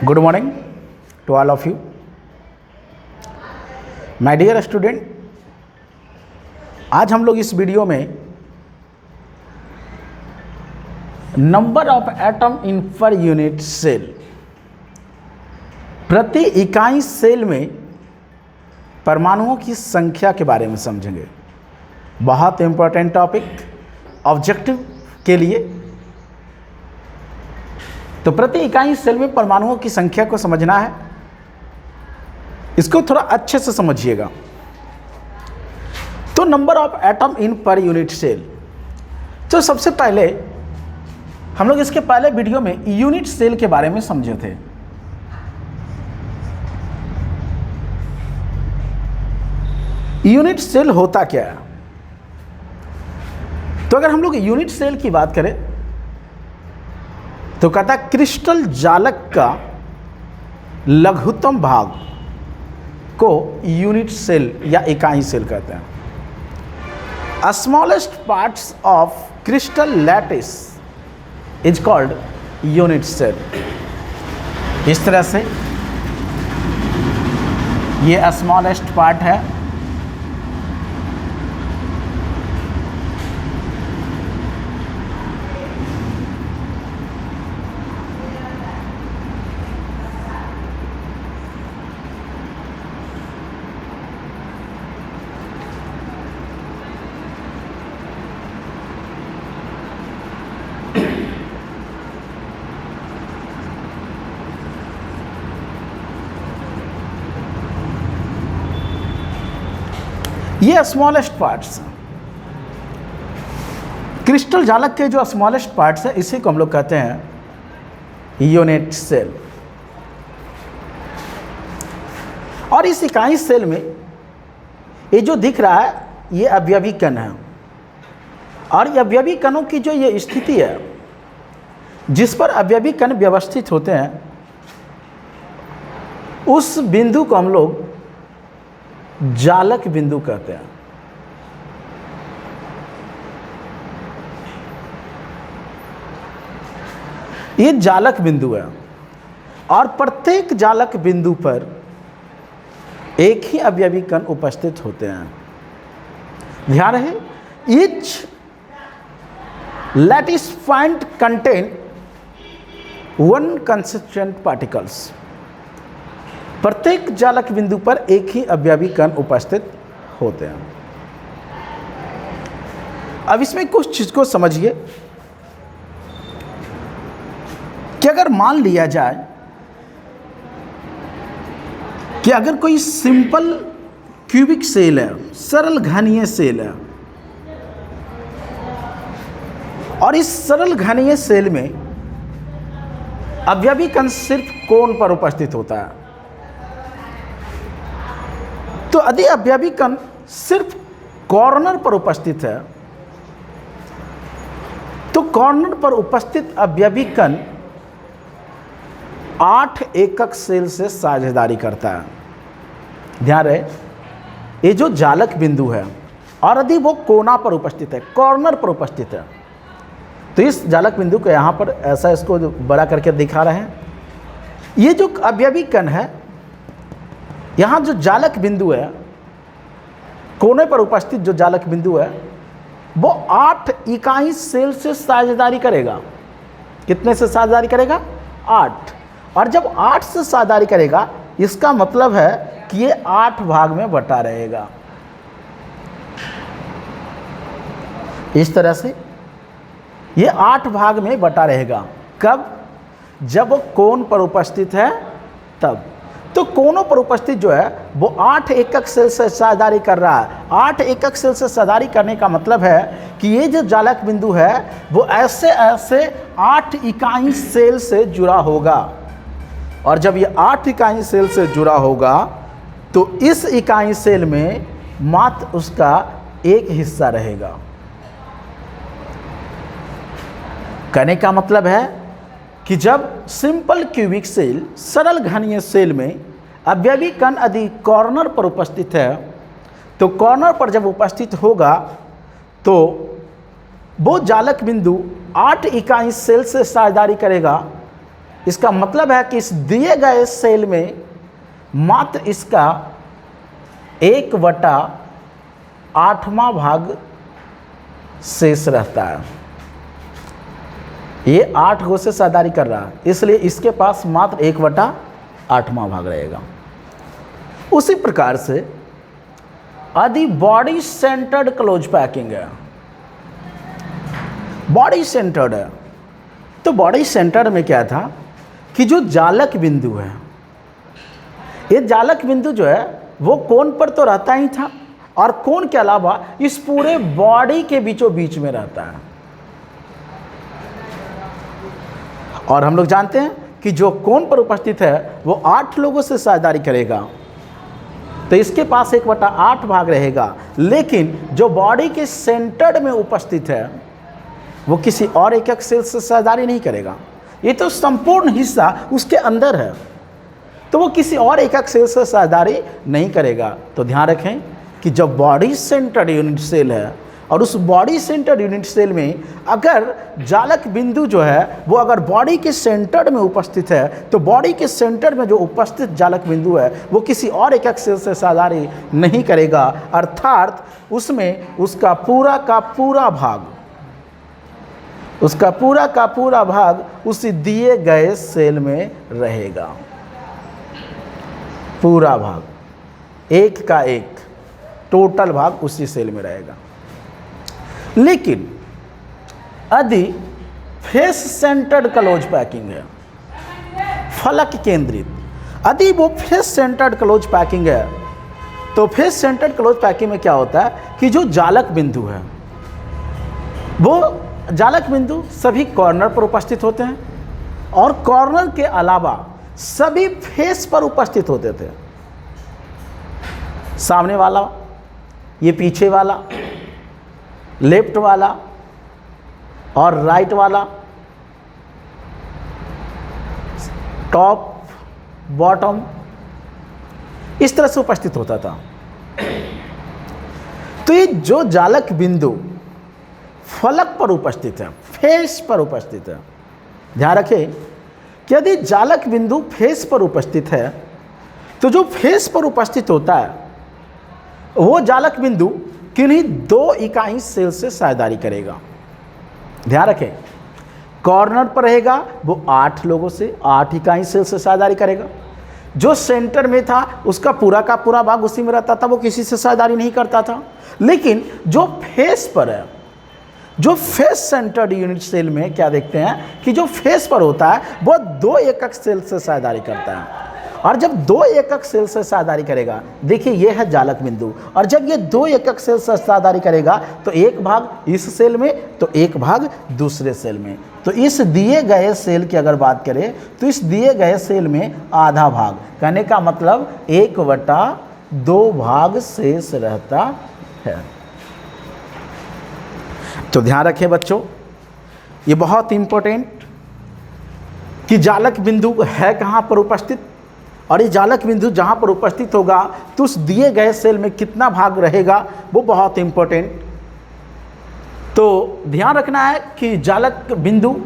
Good morning to all of you my dear student. आज हम लोग इस वीडियो में number of atom in per unit cell, प्रति इकाई सेल में परमाणुओं की संख्या के बारे में समझेंगे। बहुत इंपॉर्टेंट टॉपिक ऑब्जेक्टिव के लिए। तो प्रति इकाई सेल में परमाणुओं की संख्या को समझना है, इसको थोड़ा अच्छे से समझिएगा। तो number of atom in per unit cell, तो सबसे पहले हम लोग इसके पहले वीडियो में यूनिट सेल के बारे में समझे थे। यूनिट सेल होता क्या है? तो अगर हम लोग यूनिट सेल की बात करें तो कहता है क्रिस्टल जालक का लघुत्तम भाग को यूनिट सेल या इकाई सेल कहते हैं। Smallest parts of crystal lattice is called unit cell. इस तरह से ये स्मॉलेस्ट पार्ट है, ये स्मॉलेस्ट पार्ट्स क्रिस्टल जालक के जो स्मॉलेस्ट पार्ट्स है इसी को हम लोग कहते हैं यूनिट सेल। और इस इकाई सेल में ये जो दिख रहा है ये अवयवी कण है, और ये अवयवी कणों की जो ये स्थिति है जिस पर अवयवी कण व्यवस्थित होते हैं उस बिंदु को हम लोग जालक बिंदु कहते हैं। ये जालक बिंदु है, और प्रत्येक जालक बिंदु पर एक ही अवयवी कण उपस्थित होते हैं। ध्यान रहे, each lattice point contain one consistent particles. प्रत्येक जालक बिंदु पर एक ही अवयवी कण उपस्थित होते हैं। अब इसमें कुछ चीज को समझिए कि अगर मान लिया जाए कि अगर कोई सिंपल क्यूबिक सेल है, सरल घनीय सेल है, और इस सरल घनीय सेल में अवयवी कण सिर्फ कोण पर उपस्थित होता है, तो यदि अवयवी कण सिर्फ कॉर्नर पर उपस्थित है तो कॉर्नर पर उपस्थित अवयवी कण 8 एकक सेल से साझेदारी करता है। ध्यान रहे, ये जो जालक बिंदु है और यदि वो कोना पर उपस्थित है, कॉर्नर पर उपस्थित है, तो इस जालक बिंदु को यहाँ पर ऐसा इसको बड़ा करके दिखा रहे हैं। ये जो अवयवी कण है, यहाँ जो जालक बिंदु है, कोने पर उपस्थित जो जालक बिंदु है, वो 8 इकाई सेल से साझेदारी करेगा। कितने से साझेदारी करेगा? 8। और जब 8 से साझेदारी करेगा इसका मतलब है कि ये 8 भाग में बटा रहेगा। इस तरह से ये 8 भाग में बटा रहेगा। कब? जब वो कोण पर उपस्थित है तब। तो कोनों पर उपस्थित जो है वो 8 एकक सेल से साझेदारी कर रहा है। 8 एकक सेल से साझेदारी करने का मतलब है कि ये जो जालक बिंदु है वो ऐसे 8 इकाई सेल से जुड़ा होगा, और जब ये 8 इकाई सेल से जुड़ा होगा तो इस इकाई सेल में मात्र उसका एक हिस्सा रहेगा। कहने का मतलब है कि जब सिंपल क्यूबिक सेल, सरल घनीय सेल में अवयवी कण यदि कॉर्नर पर उपस्थित है तो कॉर्नर पर जब उपस्थित होगा तो वो जालक बिंदु 8 इकाई सेल से साझेदारी करेगा, इसका मतलब है कि इस दिए गए सेल में मात्र इसका 1/8वां भाग शेष रहता है। ये 8 गो से साझेदारी कर रहा है, इसलिए इसके पास मात्र 1/8वां भाग रहेगा। उसी प्रकार से यदि बॉडी सेंटर्ड क्लोज पैकिंग है, बॉडी सेंटर्ड है, तो बॉडी सेंटर्ड में क्या था कि जो जालक बिंदु है, ये जालक बिंदु जो है वो कोण पर तो रहता ही था, और कोण के अलावा इस पूरे बॉडी के बीचों बीच में रहता है। और हम लोग जानते हैं कि जो कोण पर उपस्थित है वो 8 लोगों से साझेदारी करेगा, तो इसके पास 1/8 भाग रहेगा। लेकिन जो बॉडी के सेंटर्ड में उपस्थित है वो किसी और एकक सेल से साझेदारी नहीं करेगा, ये तो संपूर्ण हिस्सा उसके अंदर है, तो वो किसी और एकक सेल से साझेदारी नहीं करेगा। तो ध्यान रखें कि जब बॉडी सेंटर्ड यूनिट सेल है और उस बॉडी सेंटर्ड यूनिट सेल में अगर जालक बिंदु जो है वो अगर बॉडी के सेंटर्ड में उपस्थित है, तो बॉडी के सेंटर में जो उपस्थित जालक बिंदु है वो किसी और एकक सेल से साझेदारी नहीं करेगा, अर्थात उसमें उसका पूरा का पूरा भाग उसी दिए गए सेल में रहेगा। पूरा भाग, एक का एक टोटल भाग उसी सेल में रहेगा। लेकिन यदि फेस सेंटर्ड क्लोज पैकिंग है, फलक केंद्रित, यदि वो फेस सेंटर्ड क्लोज पैकिंग है, तो फेस सेंटर्ड क्लोज पैकिंग में क्या होता है कि जो जालक बिंदु है वो जालक बिंदु सभी कॉर्नर पर उपस्थित होते हैं, और कॉर्नर के अलावा सभी फेस पर उपस्थित होते थे। सामने वाला, ये पीछे वाला, लेफ्ट वाला और राइट वाला, टॉप बॉटम, इस तरह से उपस्थित होता था। तो ये जो जालक बिंदु फलक पर उपस्थित है, फेस पर उपस्थित है, ध्यान रखें कि यदि जालक बिंदु फेस पर उपस्थित है, तो जो फेस पर उपस्थित होता है वो जालक बिंदु किन्हीं 2 इकाई सेल से साझेदारी करेगा। ध्यान रखें, कॉर्नर पर रहेगा वो 8 लोगों से 8 इकाई सेल से साझेदारी करेगा। जो सेंटर में था उसका पूरा का पूरा भाग उसी में रहता था, वो किसी से साझेदारी नहीं करता था। लेकिन जो फेस पर है, जो फेस सेंटर्ड यूनिट सेल में क्या देखते हैं कि जो फेस पर होता है वो 2 एकक सेल से साझेदारी करता है, और जब 2 एकक सेल से साझेदारी करेगा, देखिए ये है जालक बिंदु, और जब ये 2 एकक सेल से साझेदारी करेगा तो एक भाग इस सेल में तो एक भाग दूसरे सेल में। तो इस दिए गए सेल की अगर बात करें तो इस दिए गए सेल में आधा भाग, कहने का मतलब 1/2 भाग शेष रहता है। तो ध्यान रखें बच्चों, ये बहुत इंपॉर्टेंट कि जालक बिंदु है कहाँ पर उपस्थित, और ये जालक बिंदु जहाँ पर उपस्थित होगा तो उस दिए गए सेल में कितना भाग रहेगा, वो बहुत इंपॉर्टेंट। तो ध्यान रखना है कि जालक बिंदु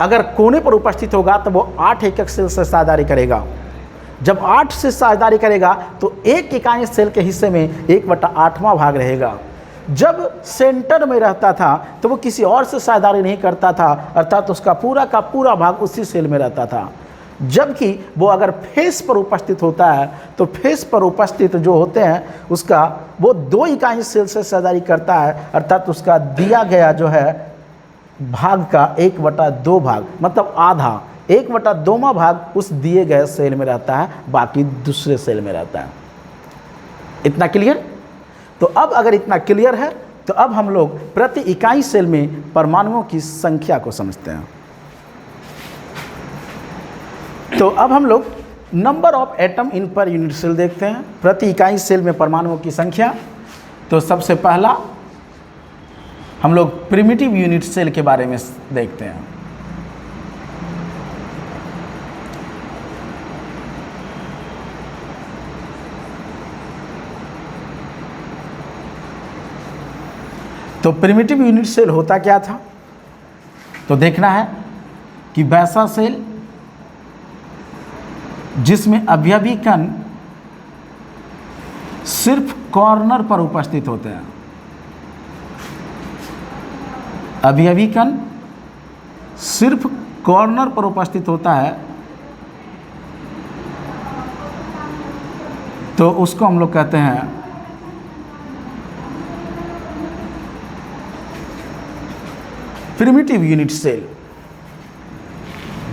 अगर कोने पर उपस्थित होगा तो वो 8 एकक सेल से साझेदारी करेगा। जब 8 से साझेदारी करेगा तो एक इकाई सेल के हिस्से में 1/8वां भाग रहेगा। जब सेंटर में रहता था तो वो किसी और से साझेदारी नहीं करता था, अर्थात उसका पूरा का पूरा भाग उसी सेल में रहता था। जबकि वो अगर फेस पर उपस्थित होता है तो फेस पर उपस्थित जो होते हैं उसका वो 2 इकाई सेल से साझेदारी करता है, अर्थात उसका दिया गया जो है भाग का 1/2 भाग, मतलब आधा 1/2वां भाग उस दिए गए सेल में रहता है, बाकी दूसरे सेल में रहता है। इतना क्लियर? तो अब अगर इतना क्लियर है तो अब हम लोग प्रति इकाई सेल में परमाणुओं की संख्या को समझते हैं। तो अब हम लोग number of atom in per unit cell देखते हैं, प्रति इकाई सेल में परमाणुओं की संख्या। तो सबसे पहला हम लोग प्रिमिटिव यूनिट सेल के बारे में देखते हैं। तो प्रिमिटिव यूनिट सेल होता क्या था, तो देखना है कि वैसा सेल जिसमें अवयवी कण सिर्फ कॉर्नर पर उपस्थित होते हैं। अवयवी कण सिर्फ कॉर्नर पर उपस्थित होता है, तो उसको हम लोग कहते हैं प्रिमिटिव यूनिट सेल।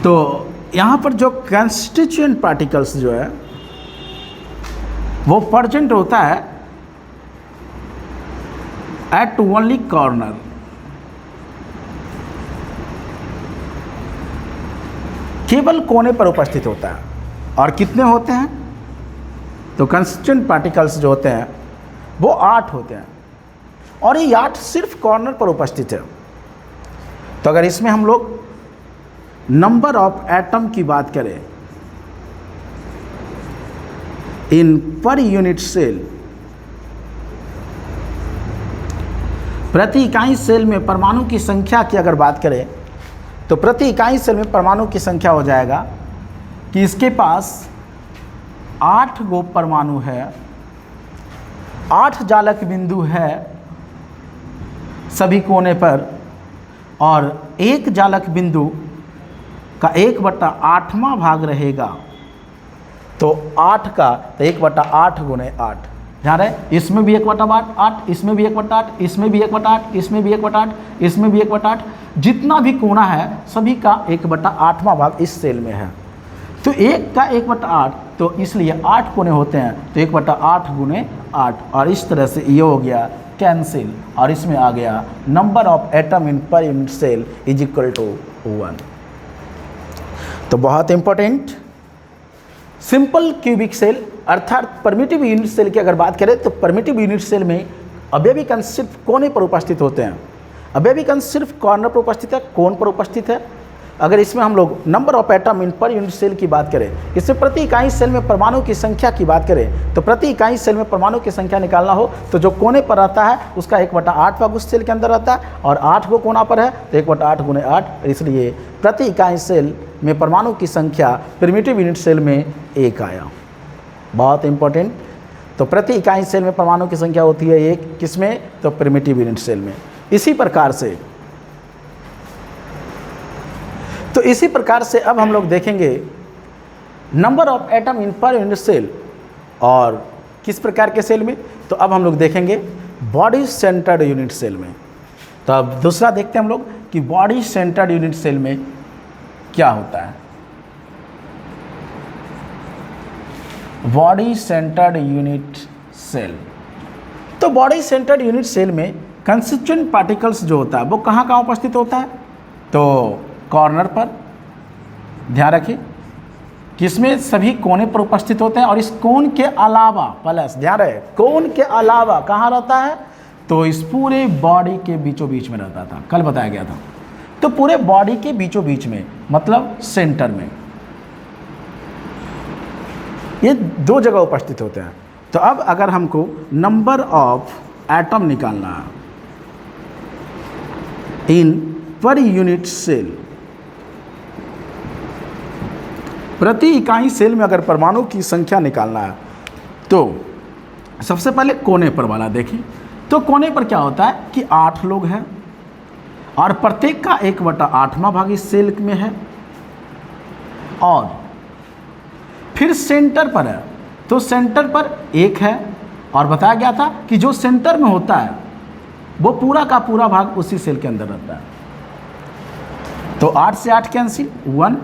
तो यहाँ पर जो कंस्टिट्यूएंट पार्टिकल्स जो है वो प्रेजेंट होता है एट ओनली कॉर्नर। केवल कोने पर उपस्थित होता है। और कितने होते हैं? तो कंस्टिट्यूएंट पार्टिकल्स जो होते हैं वो 8 होते हैं, और ये 8 सिर्फ कॉर्नर पर उपस्थित है। तो अगर इसमें हम लोग नंबर ऑफ एटम की बात करें इन पर यूनिट सेल, प्रति इकाई सेल में परमाणु की संख्या की अगर बात करें तो प्रति इकाई सेल में परमाणु की संख्या हो जाएगा कि इसके पास 8 गो परमाणु है, 8 जालक बिंदु है सभी कोने पर, और एक जालक बिंदु का 1/8वां भाग रहेगा। तो 8 का तो 1/8 गुने 8, ध्यान रहे, इसमें भी 1/8, इसमें भी 1/8, इसमें भी 1/8, इसमें भी 1/8, इसमें भी 1/8, जितना भी कोना है सभी का 1/8वां भाग इस सेल में है। तो 1 का 1/8, तो इसलिए 8 कोने होते हैं, तो 1/8 गुने 8, और इस तरह से ये हो गया कैंसिल, और इसमें आ गया number of atom in per unit cell is equal to 1। तो बहुत इंपॉर्टेंट, सिंपल क्यूबिक सेल अर्थात परमिटिव यूनिट सेल की अगर बात करें तो परमिटिव यूनिट सेल में अवयवी कण सिर्फ कोने पर उपस्थित होते हैं। अवयवी कण सिर्फ कॉर्नर पर उपस्थित है, कोन पर उपस्थित है। अगर इसमें हम लोग number of atom in per unit cell की बात करें, इसमें प्रति इकाई सेल में परमाणु की संख्या की बात करें, तो प्रति इकाई सेल में परमाणु की संख्या निकालना हो तो जो कोने पर रहता है उसका 1/8 भाग उस सेल के अंदर रहता है, और 8 को कोना पर है तो 1/8 गुने 8, इसलिए प्रति इकाई सेल में परमाणु की संख्या प्रिमिटिव यूनिट सेल में 1 आया। बहुत इंपॉर्टेंट, तो प्रति इकाई सेल में परमाणु की संख्या होती है 1, किसमें? तो प्रिमिटिव यूनिट सेल में। इसी प्रकार से अब हम लोग देखेंगे number of atom in per unit cell, और किस प्रकार के सेल में? तो अब हम लोग देखेंगे बॉडी सेंटर्ड यूनिट सेल में। तो अब दूसरा देखते हैं हम लोग कि बॉडी सेंटर्ड यूनिट सेल में क्या होता है। बॉडी सेंटर्ड यूनिट सेल, तो बॉडी सेंटर्ड यूनिट सेल में कंस्टिट्यूएंट पार्टिकल्स जो होता है वो कहाँ उपस्थित होता है? तो कॉर्नर पर, ध्यान रखिए, किसमें? सभी कोने पर उपस्थित होते हैं, और इस कोन के अलावा प्लस, ध्यान रहे, कोन के अलावा कहाँ रहता है? तो इस पूरे बॉडी के बीचों बीच में रहता था, कल बताया गया था। तो पूरे बॉडी के बीचों बीच में मतलब सेंटर में ये 2 जगह उपस्थित होते हैं। तो अब अगर हमको नंबर ऑफ एटम निकालना है इन पर यूनिट सेल, प्रति इकाई सेल में अगर परमाणु की संख्या निकालना है तो सबसे पहले कोने पर वाला देखिए। तो कोने पर क्या होता है कि 8 लोग हैं, और प्रत्येक का 1/8वां भाग इस सेल में है, और फिर सेंटर पर है, तो सेंटर पर 1 है, और बताया गया था कि जो सेंटर में होता है वो पूरा का पूरा भाग उसी सेल के अंदर रहता है। तो 8 से 8 कैंसिल, 1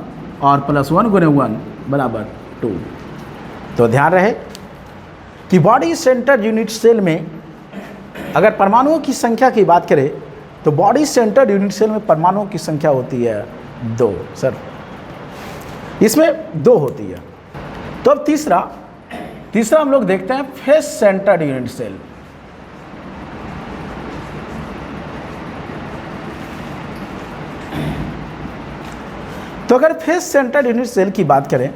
और +1 गुने 1 बराबर 2। तो ध्यान रहे कि बॉडी सेंटर्ड यूनिट सेल में अगर परमाणुओं की संख्या की बात करें तो बॉडी सेंटर्ड यूनिट सेल में परमाणुओं की संख्या होती है 2, सर इसमें 2 होती है। तो अब तीसरा हम लोग देखते हैं फेस सेंटर्ड यूनिट सेल। तो अगर फेस सेंटर्ड यूनिट सेल की बात करें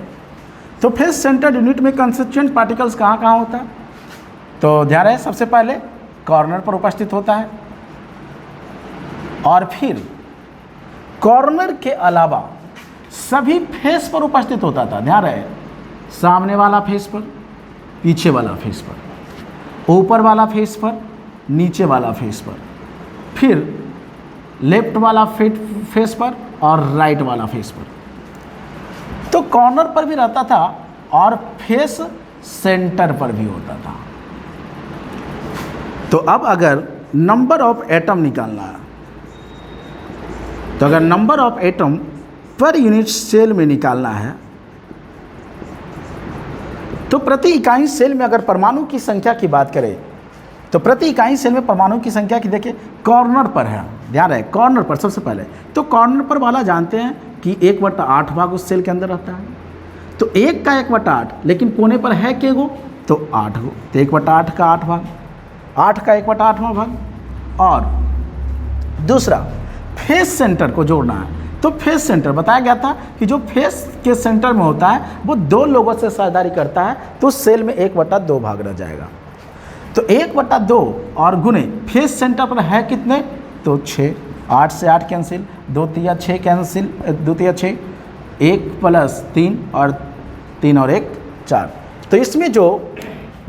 तो फेस सेंटर्ड यूनिट में कंस्टिट्यूएंट पार्टिकल्स कहाँ होता है? तो ध्यान रहे, सबसे पहले कॉर्नर पर उपस्थित होता है, और फिर कॉर्नर के अलावा सभी फेस पर उपस्थित होता था। ध्यान रहे, सामने वाला फेस पर, पीछे वाला फेस पर, ऊपर वाला फेस पर, नीचे वाला फेस पर, फिर लेफ्ट वाला फेस पर और राइट वाला फेस पर। तो कॉर्नर पर भी रहता था और फेस सेंटर पर भी होता था। तो अब अगर नंबर ऑफ एटम निकालना है, तो अगर number of atom per unit cell में निकालना है, तो प्रति इकाई सेल में अगर परमाणु की संख्या की बात करें, तो प्रति इकाई सेल में परमाणु की संख्या की देखिए कॉर्नर पर है, ध्यान रहे कॉर्नर पर सबसे पहले। तो कॉर्नर पर वाला जानते हैं कि 1/8 भाग उस सेल के अंदर रहता है। तो 1 का 1/8, लेकिन कोने पर है के गो, तो 8 गो, तो 1/8 का 8 भाग, 8 का 1/8वां भाग। और दूसरा फेस सेंटर को जोड़ना है, तो फेस सेंटर बताया गया था कि जो फेस के सेंटर में होता है वो 2 लोगों से साझेदारी करता है, तो सेल में 1/2 भाग रह जाएगा। तो 1/2 और गुने फेस सेंटर पर है कितने, तो 6, 8 से 8 कैंसिल, 2 तिया 6 कैंसिल, 2 तिया 6, 1 + 3 और 3 और 1 4। तो इसमें जो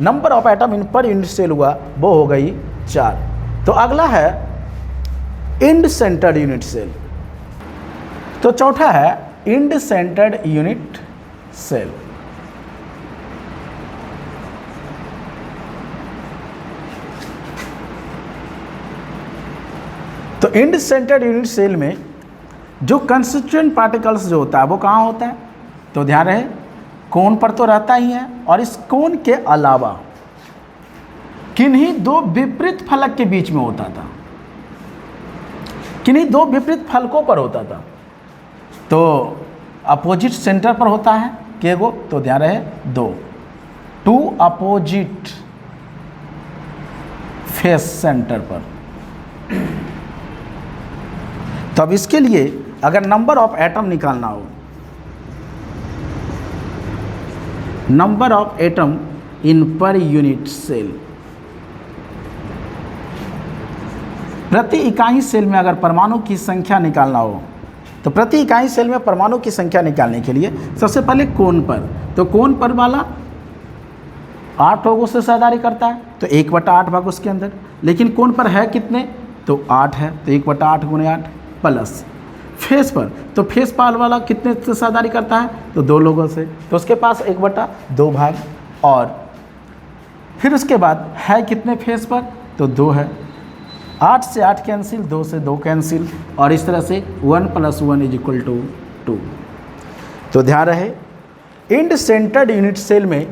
number of atom in per unit cell हुआ वो हो गई 4। तो अगला है इंड सेंटर्ड यूनिट सेल। तो चौथा है इंड सेंटर्ड यूनिट सेल। तो इंड सेंटर्ड यूनिट सेल में जो कंस्टिट्यूएंट पार्टिकल्स जो होता है वो कहाँ होता है, तो ध्यान रहे कोन पर तो रहता ही है, और इस कोन के अलावा किन्हीं 2 विपरीत फलक के बीच में होता था, किन्हीं 2 विपरीत फलकों पर होता था। तो अपोजिट सेंटर पर होता है के गो, तो ध्यान रहे 2 अपोजिट फेस सेंटर पर। तो अब इसके लिए अगर नंबर ऑफ एटम निकालना हो, number of atom in per unit cell, प्रति इकाई सेल में अगर परमाणु की संख्या निकालना हो, तो प्रति इकाई सेल में परमाणु की संख्या निकालने के लिए सबसे पहले कोन पर, तो कोन पर वाला 8 लोगों से साझेदारी करता है, तो 1/8 भाग उसके अंदर, लेकिन कोन पर है कितने, तो 8 है, तो 1/8 × 8 प्लस फेस पर, तो फेस पाल वाला कितने से साझेदारी करता है, तो 2 लोगों से, तो उसके पास 1/2 भाग। और फिर उसके बाद है कितने फेस पर, तो 2 है, 8 से 8 कैंसिल, 2 से 2 कैंसिल, और इस तरह से 1 + 1 = 2। तो ध्यान रहे इंड सेंटर्ड यूनिट सेल में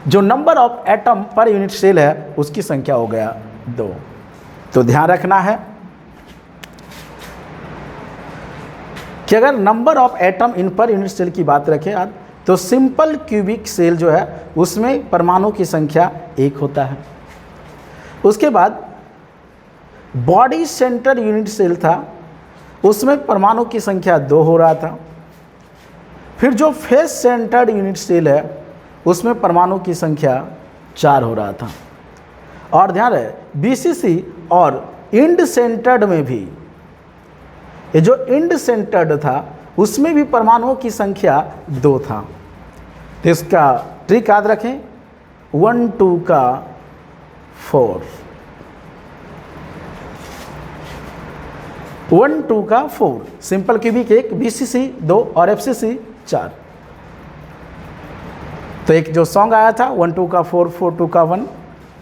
जो number of atom per unit cell है उसकी संख्या हो गया 2। तो ध्यान रखना है कि अगर number of atom in per unit cell की बात रखें आज, तो सिंपल क्यूबिक सेल जो है उसमें परमाणु की संख्या 1 होता है। उसके बाद बॉडी सेंटर यूनिट सेल था, उसमें परमाणु की संख्या 2 हो रहा था। फिर जो फेस सेंटर्ड यूनिट सेल है उसमें परमाणु की संख्या 4 हो रहा था। और ध्यान रहे बीसीसी और इंड सेंटर्ड में भी, ये जो इंड सेंटर्ड था उसमें भी परमाणुओं की संख्या 2 था। तो इसका ट्रिक याद रखें 1 2 का 4, 1 2 का 4, सिंपल क्यूबिक 1, बीसीसी 2 और एफसीसी 4। तो एक जो सॉन्ग आया था 1 2 का 4, 4 2 का 1,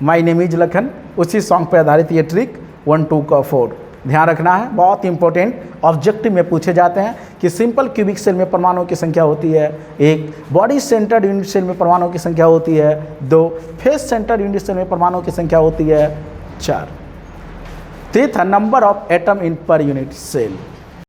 माई नेम इज लखन, उसी सॉन्ग पर आधारित ये ट्रिक 1 2 का 4 ध्यान रखना है। बहुत इंपॉर्टेंट ऑब्जेक्टिव में पूछे जाते हैं कि सिंपल क्यूबिक सेल में परमाणुओं की संख्या होती है 1, बॉडी सेंटर्ड यूनिट सेल में परमाणुओं की संख्या होती है 2, फेस सेंटर्ड यूनिट सेल में परमाणुओं की संख्या होती है 4। तो ये था number of atom in per unit cell.